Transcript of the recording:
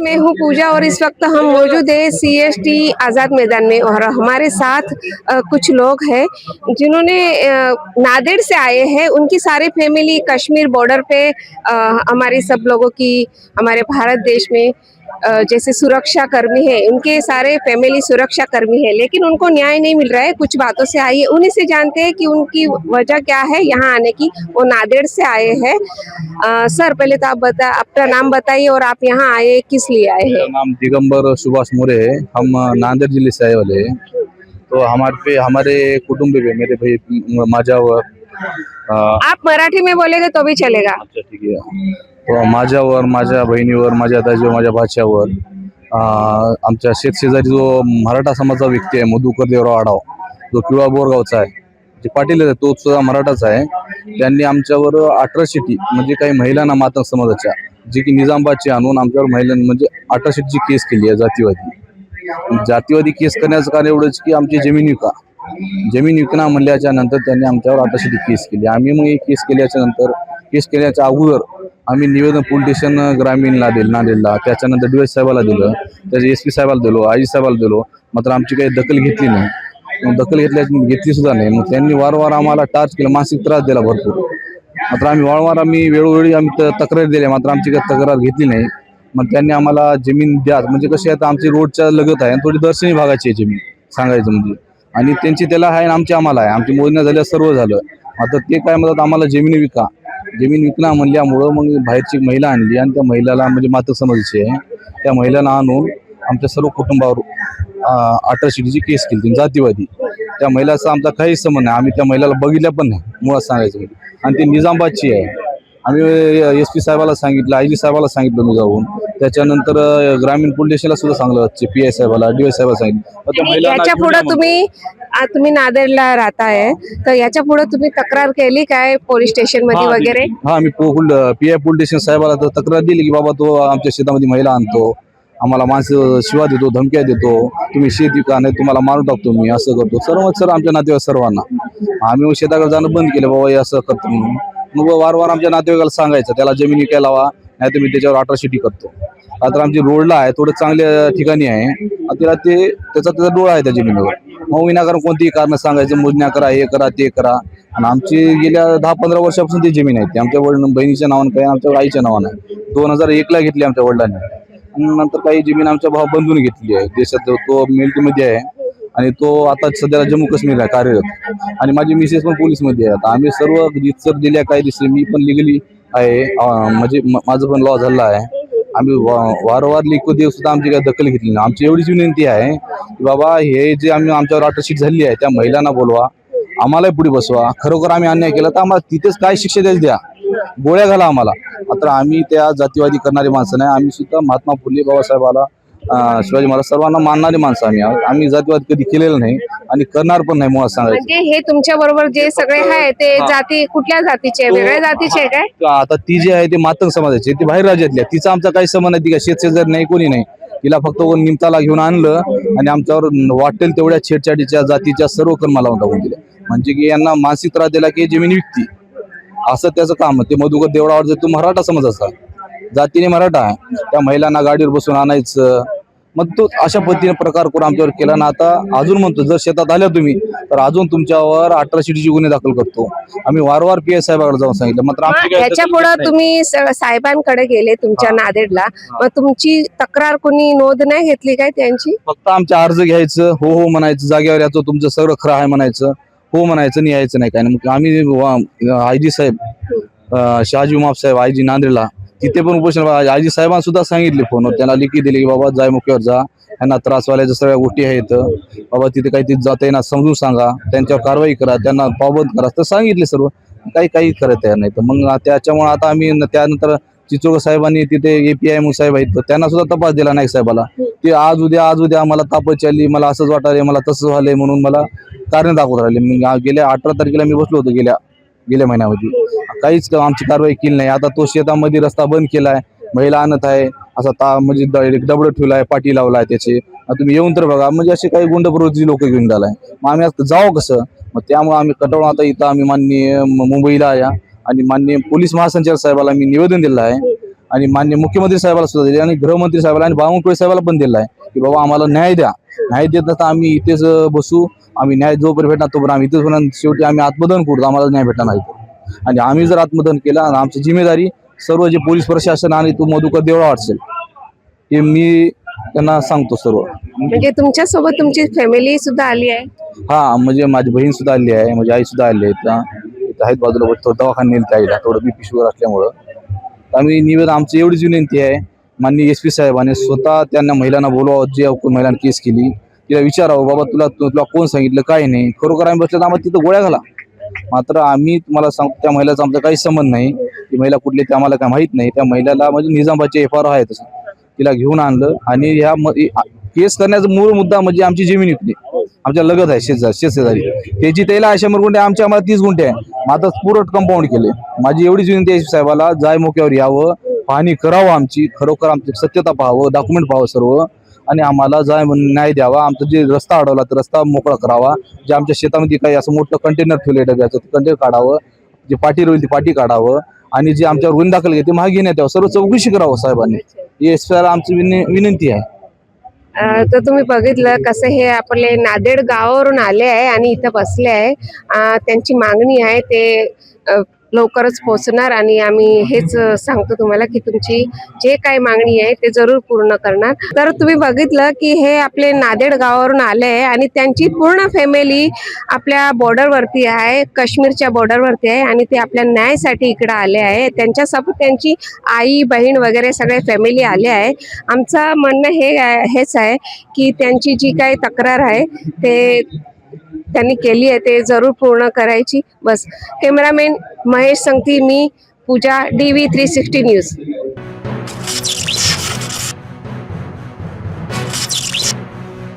मैं हूँ पूजा और इस वक्त हम मौजूद है सीएसटी आज़ाद मैदान में और हमारे साथ कुछ लोग हैं जिन्होंने नांदेड़ से आए हैं। उनकी सारी फैमिली कश्मीर बॉर्डर पे हमारी सब लोगों की हमारे भारत देश में जैसे सुरक्षा कर्मी है, उनके सारे फैमिली सुरक्षा कर्मी है, लेकिन उनको न्याय नहीं मिल रहा है। कुछ बातों से आई है, उन्हीं से जानते हैं कि उनकी वजह क्या है यहाँ आने की। वो नांदेड़ से आए हैं। सर पहले तो आप अपना नाम बताइए और आप यहाँ आए किस लिए आए मेरा हैं? नाम दिगंबर सुभाष मोरे है। हम नांदेड़ जिले से आए वाले हैं। तो हमारे कुटुंब में मेरे भाई माझ्यावर आप मराठी में बोलेंगे तो भी चलेगा। अच्छा ठीक आहे। तो माझ्यावर, माझ्या बहिणीवर, माझ्या दाजीवर, माझ्या भाच्यावर आमच्या शेजारी जो मराठा समाजाचा व्यक्ती आहे मधुकर देवराव आढाव, जो किंवा बोरगावचा आहे, जे पाटील आहे तो सुद्धा मराठाच आहे. त्यांनी आमच्यावर अट्रॉसिटी म्हणजे काही महिलांना मातंग समाजाच्या जी की निजामाबादची आणून आमच्यावर महिलांनी म्हणजे अट्रॉसिटीची केस केली आहे. जातीवादी केस करण्याचं कारण एवढंच की आमची जमीन विकणा म्हणल्याच्या नंतर त्यांनी आमच्यावर अट्रॉसिटी केस केली. आम्ही मग केस केल्याच्या नंतर केस केल्याच्या अगोदर आम्ही निवेदन पोलीस स्टेशन ग्रामीणला दिलं, नांदेडला, त्याच्यानंतर डीएस साहेबाला दिलं, त्याच्या एसपी साहेबाला दिलो, आजी साहेबाला दिलो. मात्र आमची काही दखल घेतली नाही. मग दखल घेतली सुद्धा नाही. मग त्यांनी वारंवार आम्हाला टार्च केलं, मानसिक त्रास दिला भरपूर. मात्र आम्ही वेळोवेळी तक्रार दिल्या, मात्र आमची काही तक्रार घेतली नाही. मग त्यांनी आम्हाला जमीन द्या, म्हणजे कशी आहे आमची रोडच्या लगत आहे, थोडी दर्शनी भागाची आहे जमीन सांगायचं म्हणजे. आणि त्यांची त्याला आहे आणि आमची आम्हाला आहे. आमची मोजण्या झाल्या, सर्व झालं. आता ते काय म्हणतात आम्हाला जमीन विकणा म्हणल्यामुळं मग बाहेरची महिला आणली आणि त्या महिलाला म्हणजे मातक समाजाची आहे, त्या महिलांना आणून आमच्या सर्व कुटुंबावर अट्रॉसिटीची केस केली जातीवादी. त्या महिलाचा आमचा काहीच संबंध नाही. आम्ही त्या महिलाला बघितल्या पण नाही मुळात सांगायचं म्हणजे. आणि ती निजामाबादची आहे. आम्ही एसपी साहेबाला सांगितलं, आयजी साहेबाला सांगितलं मी जाऊन. त्याच्यानंतर ग्रामीण पोलीस स्टेशनला सुद्धा सांगलं, पीआय साहेबाला, डीएस साहेबाला सांगितलं. याच्या पुढे तुम्ही नांदेडला राहताय, तर याच्या पुढे तुम्ही तक्रार केली काय पोलीस स्टेशन मध्ये वगैरे? हा, मी पीआय पोलीस स्टेशन साहेबाला तक्रार दिली की बाबा तो आमच्या शेतामध्ये महिला आणतो, आम्हाला माणसं शिवा देतो, धमक्या देतो, तुम्ही शेत विका नाही तुम्हाला मारून टाकतो मी, असं करतो. सर आमच्या नातेवाईक सर्वांना आम्ही शेताकडे जाणं बंद केलं, बाबा हे असं करतो म्हणून. मग वारंवार आमच्या नातेवाईकाला सांगायचं त्याला जमीन विकायला लावा, नाही तर मी त्याच्यावर अट्रॉसिटी करतो. आता आमची रोडला आहे, थोडं चांगल्या ठिकाणी आहे, त्याला त्याचा डोळा आहे त्या जमिनीवर. मग विनाकारण कोणतीही कारण सांगायचं, मोजण्या करा, हे करा, ते करा. आणि आमची गेल्या 10-15 वर्षापासून ती जमीन आहे, ती आमच्या बहिणीच्या नावानं काय, आमच्या आईच्या नावानं आहे. 2001ला घेतली आमच्या वडिलांनी. आणि नंतर काही जमीन आमच्या भाऊ बंधून घेतली आहे. देशात तो मिलिटरीमध्ये आहे आणि तो आता सध्याला जम्मू काश्मीरला आहे कार्यरत. आणि माझी मिसेस पण पोलीसमध्ये आहे. आता आम्ही सर्व रितसर दिल्या कायदेशीर, मी पण लिगली आहे, म्हणजे माझं पण लॉ झालेला आहे. आम्ही वारंवार लिखू देऊ सुद्धा आमची काही दखल घेतली नाही. आमची एवढीच विनंती आहे की बाबा हे जे आमच्यावर अट्रॉसिटी झाली आहे त्या महिलांना बोलवा, आम्हालाही पुढे बसवा. खरोखर आम्ही अन्याय केला तर आम्हाला तिथेच काय शिक्षा द्या, गोळ्या घाला आम्हाला. मात्र आम्ही त्या जातीवादी करणारी माणसं नाही. आम्ही सुद्धा महात्मा फुले बाबासाहेबाला, शिवाजी महाराज सर्वांना मानणारी माणसं आम्ही जातीवाद कधी केलेलं नाही आणि करणार पण नाही मुळात सांगायचं. म्हणजे हे तुमच्या बरोबर जे सगळे आहे ते जाती कुठल्या जातीचे, वेगळ्या जातीचे काय? आता ती जी आहे ते मातंग समाजाची, ती बाहेर राज्यातली, तिचा आमचा काही संबंध नाही. ती काय शेतशेजारी नाही, कोणी नाही. तिला फक्त निमताला घेऊन आणलं आणि आमच्यावर वाटेल तेवढ्या छेडछाडीच्या जातीच्या सर्व कर्म लावून टाकून दिल्या. म्हणजे की यांना मानसिक त्रास दिला की जमीन विकती, असं त्याचं काम. ते मधुकर देवळावर तो मराठा समाजाचा जातीने मराठा आहे, त्या महिलांना गाडीवर बसून आणायचं. मग तो अशा पद्धतीने प्रकार करून आमच्यावर केला ना. आता अजून म्हणतो जर शेतात आल्या तुम्ही तर अजून तुमच्यावर अट्रॉसिटीची गुन्हे दाखल करतो. आम्ही वारंवार पीएस साहेबांकडे जाऊन सांगितलं, मात्र याच्या पुढे तुम्ही साहेबांकडे गेले तुमच्या नांदेडला, मग तुमची तक्रार कोणी नोंद नाही घेतली काय त्यांची? फक्त आमचा अर्ज घ्यायचं, हो म्हणायचं, जागेवर याचं तुमचं सगळं खरं आहे म्हणायचं, हो म्हणायचं, नाही यायचं नाही काय. मग आम्ही आयजी साहेब, शहाजी उमाप साहेब, आयजी नांदेडला, तिथे पण उपोषण आयजी साहेबांना सुद्धा सांगितले फोनवर, त्यांना लिखी दिली की बाबा जाय मुख्यावर जा, यांना त्रासवाल्याच्या सगळ्या गोष्टी आहेत बाबा, तिथे काही तिथे जाता येणार समजून सांगा, त्यांच्यावर कारवाई करा, त्यांना पाबंद करा. तर सांगितले सर्व, काही करत आहे नाही. तर मग त्याच्यामुळे आता आम्ही त्यानंतर चिचोळकर साहेबांनी तिथे API साहेब आहेत, त्यांना सुद्धा तपास दिला नाईक साहेबाला. ते आज उद्या मला तापच आली, मला असंच वाटायला, मला तसंच झालंय म्हणून मला कारण दाखवत राहिले. मग गेल्या 18 तारखेला मी बसलो होतो गेल्या महिन्यामध्ये, काहीच आमची कारवाई केली नाही. आता तो शेतामध्ये रस्ता बंद केलाय, महिला आणत आहे, असा म्हणजे दबड ठेवलाय, पाठी लावलाय त्याचे. तुम्ही येऊन तर बघा, म्हणजे असे काही गुंडप्रवृत्ती लोक घेऊन झालाय. मग आम्ही आता जावं कसं? मग त्यामुळे आम्ही कटाळून आता इथं आम्ही माननीय मुंबईला या आणि माननीय पोलीस महासंचालक साहेबाला मी निवेदन दिलं आहे आणि मान्य मुख्यमंत्री साहेबाला सुद्धा दिली आणि गृहमंत्री साहेबाला आणि बावनकुळे साहेबाला पण दिला आहे की बाबा आम्हाला न्याय द्या. न्याय देत नसता आम्ही इथेच बसू, आम्ही न्याय जोपर्यंत भेटणार तोपर्यंत आम्ही इथेच होणार, शेवटी आम्ही आत्मदहन करू, आम्हाला न्याय भेटणार नाही. आणि आम्ही जर आत्मदहन केला आणि आमची जिम्मेदारी सर्व जे पोलीस प्रशासन आणि तो मधुकर देवळा असेल हे मी त्यांना सांगतो सर्व. म्हणजे तुमच्या सोबत तुमची फॅमिली सुद्धा आली आहे? हा, म्हणजे माझी बहीण सुद्धा आली आहे, माझी आई सुद्धा आली आहे. आहेत बाजूला दवाखान्यात नेलं आईला, थोडं बीपी शुगर असल्यामुळं. आम्ही निवेदन आमची एवढीच विनंती आहे माननीय SP साहेबांनी स्वतः त्यांना महिलांना बोलवावं, जे महिलांनी केस केली तिला विचारावं बाबा तुला कोण सांगितलं काय नाही. खरोखर आम्ही बसल्यात आम्हाला तिथं गोळ्या घाला. मात्र आम्ही तुम्हाला सांगतो त्या महिलाचा आमचा काही संबंध नाही. ती महिला कुठली ते आम्हाला काय माहित नाही. त्या महिलाला म्हणजे निजामाबादचे FR आहे तसं तिला घेऊन आणलं आणि ह्या केस करण्याचा मूळ मुद्दा म्हणजे आमची जमीन विकली. आमच्या लगत आहे शेजारी त्याची त्याला 100 गुंठे आमच्या आम्हाला 30 गुंठे आहे. मात्र पुरट कंपाऊंड केले. माझी एवढीच विनंती आहे साहेबाला जाय मोक्यावर यावं, पाहणी करावं, आमची खरोखर आमची सत्यता पाहावं, डॉक्युमेंट पाहावं सर्व आणि आम्हाला जाय न्याय द्यावा. आमचा जे रस्ता अडवला तर रस्ता मोकळा करावा. जे आमच्या शेतामध्ये काही असं मोठं कंटेनर ठेवले डब्याचं ते कंटेनर काढावं, जे पाठी रोईल ती पाठी काढावं आणि जे आमच्यावर गुन्हे दाखल घेते मागे घेण्यात यावं. सर्व चौकशी करावं साहेबांनी, ही SP आमची विनंती आहे. तर तुम्ही बघितलं कसं हे आपले नांदेड गावावरून आले आहे आणि इथं बसले आहे. त्यांची मागणी आहे ते लवकरच पोहोचणार आणि आम्ही हेच सांगतो तुम्हाला की तुमची जे काही मागणी आहे ते जरूर पूर्ण करणार. तर तुम्ही बघितलं की हे आपले नांदेड गावावरून आले आहे आणि त्यांची पूर्ण फॅमिली आपल्या बॉर्डरवरती आहे, काश्मीरच्या बॉर्डरवरती आहे आणि ते आपल्या न्यायासाठी इकडे आले आहे. त्यांच्यासोबत त्यांची आई बहीण वगैरे सगळे फॅमिली आले आहे. आमचं म्हणणं हेच आहे की त्यांची जी काही तक्रार आहे ते त्यांनी केली आहे ते जरूर पूर्ण करायची. बस. कॅमेरामॅन महेश संगती, मी पूजा, DV 360 न्यूज.